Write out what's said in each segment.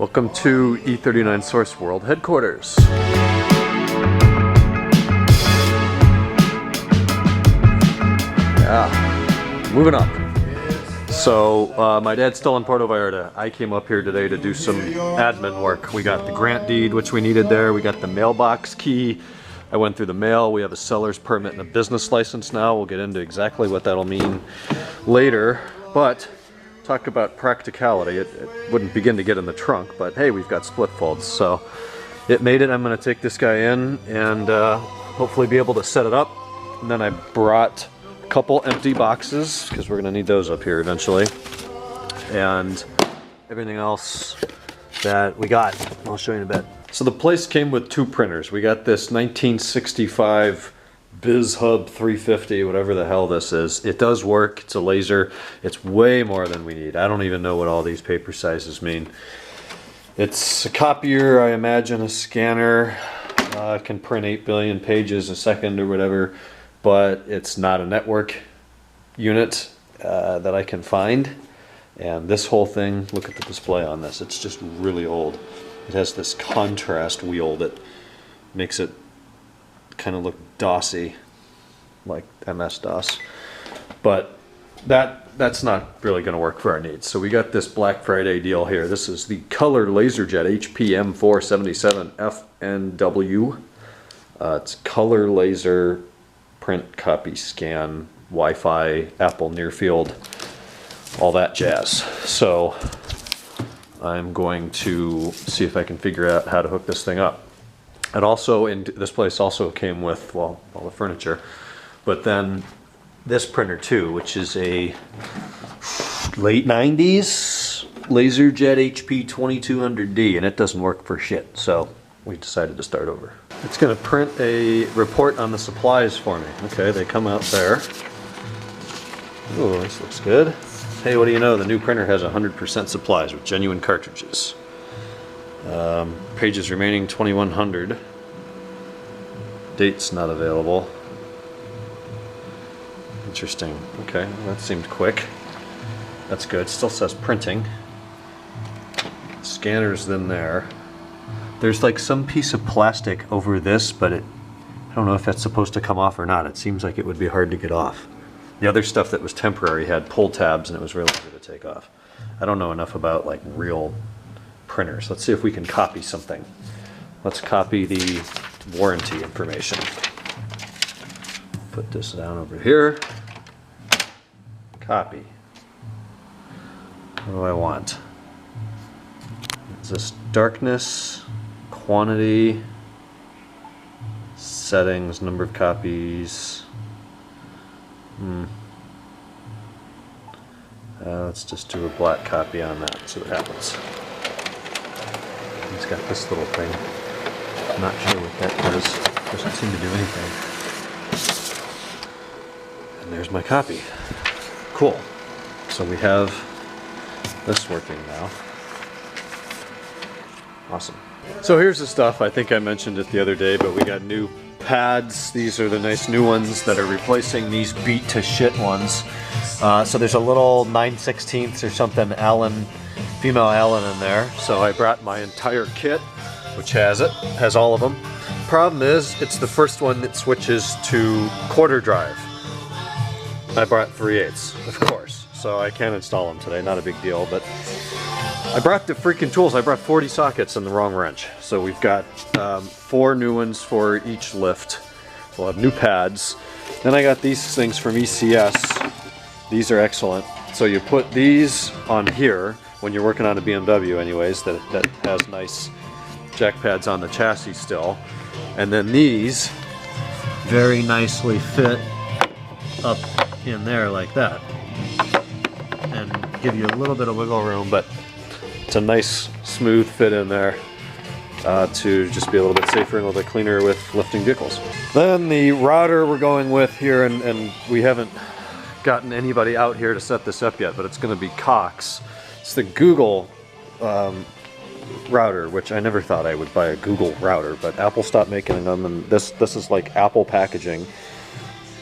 Welcome to E39 Source World headquarters. Yeah, moving up. So my dad's still in Puerto Vallarta. I came up here today to do some admin work. We got the grant deed, which we needed there. We got the mailbox key. I went through the mail. We have a seller's permit and a business license now. We'll get into exactly what that'll mean later. But talk about practicality. It wouldn't begin to get in the trunk, but hey, we've got split folds, so it made it. I'm going to take this guy in and hopefully be able to set it up. And then I brought a couple empty boxes because we're going to need those up here eventually, and everything else that we got I'll show you in a bit. So the place came with two printers. We got this 1965 BizHub 350, whatever the hell this is. It does work. It's a laser. It's way more than we need. I don't even know what all these paper sizes mean. It's a copier, I imagine, a scanner. It can print 8 billion pages a second or whatever, but it's not a network unit that I can find. And this whole thing, look at the display on this. It's just really old. It has this contrast wheel that makes it kind of look DOSy, like MS-DOS, but that's not really going to work for our needs. So we got this Black Friday deal here. This is the Color LaserJet HP M477 FNW. It's color laser print, copy, scan, Wi-Fi, Apple Near Field, all that jazz. So I'm going to see if I can figure out how to hook this thing up. And also, this place also came with, well, all the furniture, but then this printer too, which is a late 90s LaserJet HP 2200D, and it doesn't work for shit, so we decided to start over. It's going to print a report on the supplies for me. Okay, they come out there. Ooh, this looks good. Hey, what do you know? The new printer has 100% supplies with genuine cartridges. Pages remaining 2100. Dates not available. Interesting. Okay, that seemed quick. That's good. Still says printing. Scanner's in there. There's like some piece of plastic over this, but I don't know if that's supposed to come off or not. It seems like it would be hard to get off. The other stuff that was temporary had pull tabs and it was really easy to take off. I don't know enough about like real printers. Let's see if we can copy something. Let's copy the warranty information. Put this down over here. Copy. What do I want? Is this darkness, quantity, settings, number of copies? Let's just do a black copy on that, see what happens. It's got this little thing. I'm not sure what that does. Doesn't seem to do anything. And there's my copy. Cool. So we have this working now. Awesome. So here's the stuff. I think I mentioned it the other day, but we got new pads. These are the nice new ones that are replacing these beat to shit ones. So there's a little 9/16 or something Allen, female Allen in there. So I brought my entire kit, which has all of them. Problem is, it's the first one that switches to quarter drive. I brought 3/8, of course, so I can't install them today, not a big deal, but I brought the freaking tools. I brought 40 sockets and the wrong wrench. So we've got 4 new ones for each lift. We'll have new pads. Then I got these things from ECS. These are excellent. So you put these on here when you're working on a BMW anyways, that has nice jack pads on the chassis still. And then these very nicely fit up in there like that. And give you a little bit of wiggle room, but it's a nice smooth fit in there to just be a little bit safer and a little bit cleaner with lifting vehicles. Then the router we're going with here, and we haven't gotten anybody out here to set this up yet, but it's going to be Cox. It's the Google router, which I never thought I would buy a Google router, but Apple stopped making them, and this is like Apple packaging.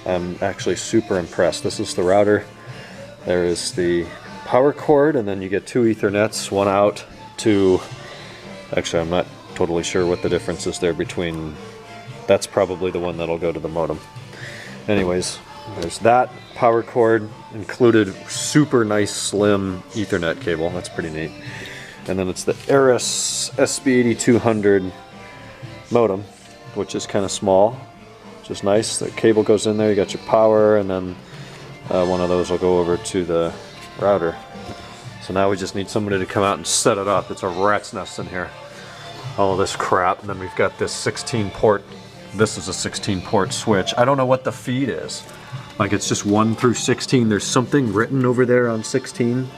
I'm actually super impressed. This is the router. There is the power cord, and then you get 2 Ethernets, one out to Actually, I'm not totally sure what the difference is there between, that's probably the one that'll go to the modem. Anyways, there's that power cord, included super nice slim Ethernet cable. That's pretty neat. And then it's the JRSVlog modem, which is kind of small, which is nice. The cable goes in there, you got your power, and then one of those will go over to the router. So now we just need somebody to come out and set it up. It's a rat's nest in here. All of this crap, and then we've got this 16 port. This is a 16 port switch. I don't know what the feed is. Like, it's just 1 through 16. There's something written over there on 16,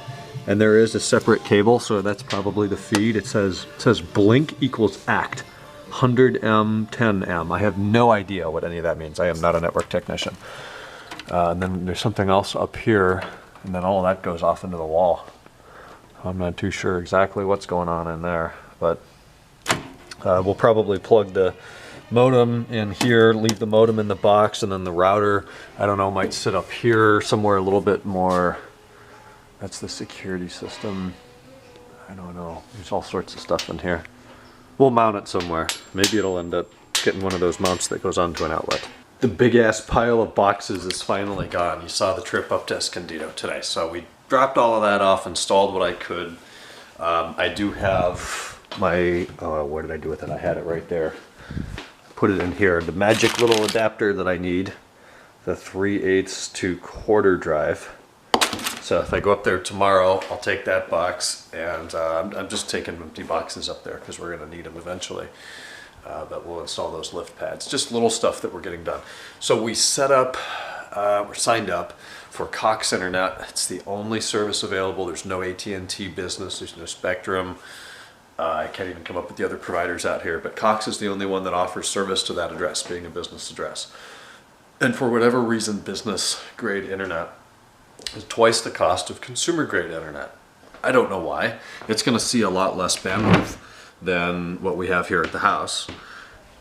and there is a separate cable, so that's probably the feed. It says blink equals act, 100M, 10M. I have no idea what any of that means. I am not a network technician. And then there's something else up here, and then all of that goes off into the wall. I'm not too sure exactly what's going on in there, but we'll probably plug the modem in here, leave the modem in the box, and then the router, I don't know, might sit up here somewhere a little bit more. That's the security system. I don't know. There's all sorts of stuff in here. We'll mount it somewhere. Maybe it'll end up getting one of those mounts that goes onto an outlet. The big ass pile of boxes is finally gone. You saw the trip up to Escondido today. So we dropped all of that off, installed what I could. I do have my, what did I do with it? I had it right there. Put it in here. The magic little adapter that I need. The 3/8 to quarter drive. So if I go up there tomorrow, I'll take that box, and I'm just taking empty boxes up there because we're going to need them eventually. But we'll install those lift pads. Just little stuff that we're getting done. So we set up, we're signed up for Cox Internet. It's the only service available. There's no AT&T Business. There's no Spectrum. I can't even come up with the other providers out here, but Cox is the only one that offers service to that address, being a business address. And for whatever reason, business grade internet is twice the cost of consumer grade internet. I don't know why. It's going to see a lot less bandwidth than what we have here at the house,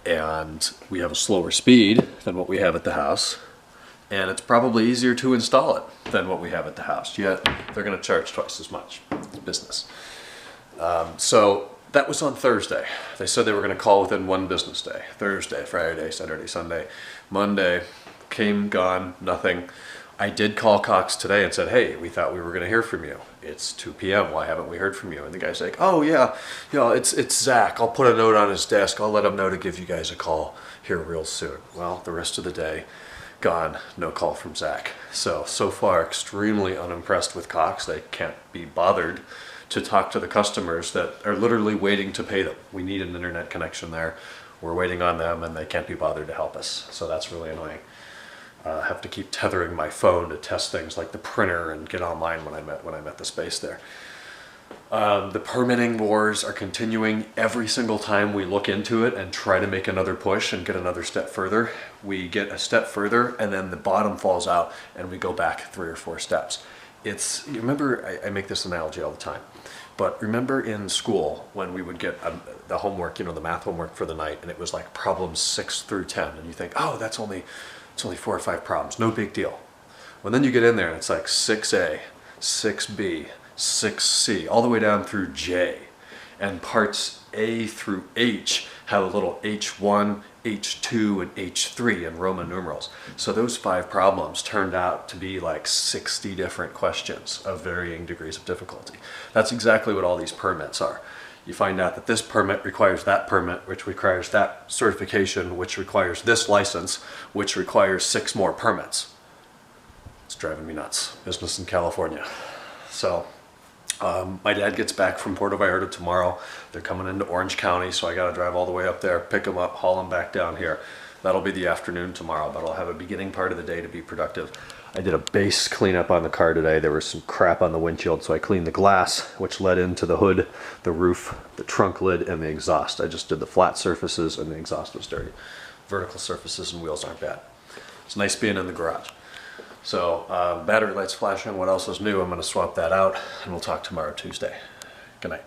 and we have a slower speed than what we have at the house, and it's probably easier to install it than what we have at the house, yet they're going to charge twice as much. It's business. So that was on Thursday. They said they were going to call within one business day. Thursday, Friday, Saturday, Sunday. Monday came, gone, nothing. I did call Cox today and said, hey, we thought we were going to hear from you. It's 2 p.m. Why haven't we heard from you? And the guy's like, oh yeah, it's Zach. I'll put a note on his desk. I'll let him know to give you guys a call here real soon. Well, the rest of the day, gone. No call from Zach. So far, extremely unimpressed with Cox. They can't be bothered to talk to the customers that are literally waiting to pay them. We need an internet connection there. We're waiting on them, and they can't be bothered to help us. So that's really annoying. I have to keep tethering my phone to test things like the printer and get online when I'm at the space there. The permitting wars are continuing. Every single time we look into it and try to make another push and get another step further, we get a step further, and then the bottom falls out, and we go back 3 or 4 steps. You remember, I make this analogy all the time, but remember in school when we would get the homework, the math homework for the night, and it was like problems 6 through 10, and you think, oh, it's only 4 or 5 problems, no big deal. Well, then you get in there and it's like 6A, 6B, 6C, all the way down through J. And parts A through H have a little H1, H2, and H3 in Roman numerals. So those 5 problems turned out to be like 60 different questions of varying degrees of difficulty. That's exactly what all these permits are. You find out that this permit requires that permit, which requires that certification, which requires this license, which requires 6 more permits. It's driving me nuts. Business in California. So my dad gets back from Puerto Vallarta tomorrow. They're coming into Orange County, so I got to drive all the way up there, pick them up, haul them back down here. That'll be the afternoon tomorrow, but I'll have a beginning part of the day to be productive. I did a base cleanup on the car today. There was some crap on the windshield, so I cleaned the glass, which led into the hood, the roof, the trunk lid, and the exhaust. I just did the flat surfaces, and the exhaust was dirty. Vertical surfaces and wheels aren't bad. It's nice being in the garage. So battery lights flashing. What else is new? I'm going to swap that out, and we'll talk tomorrow, Tuesday. Good night.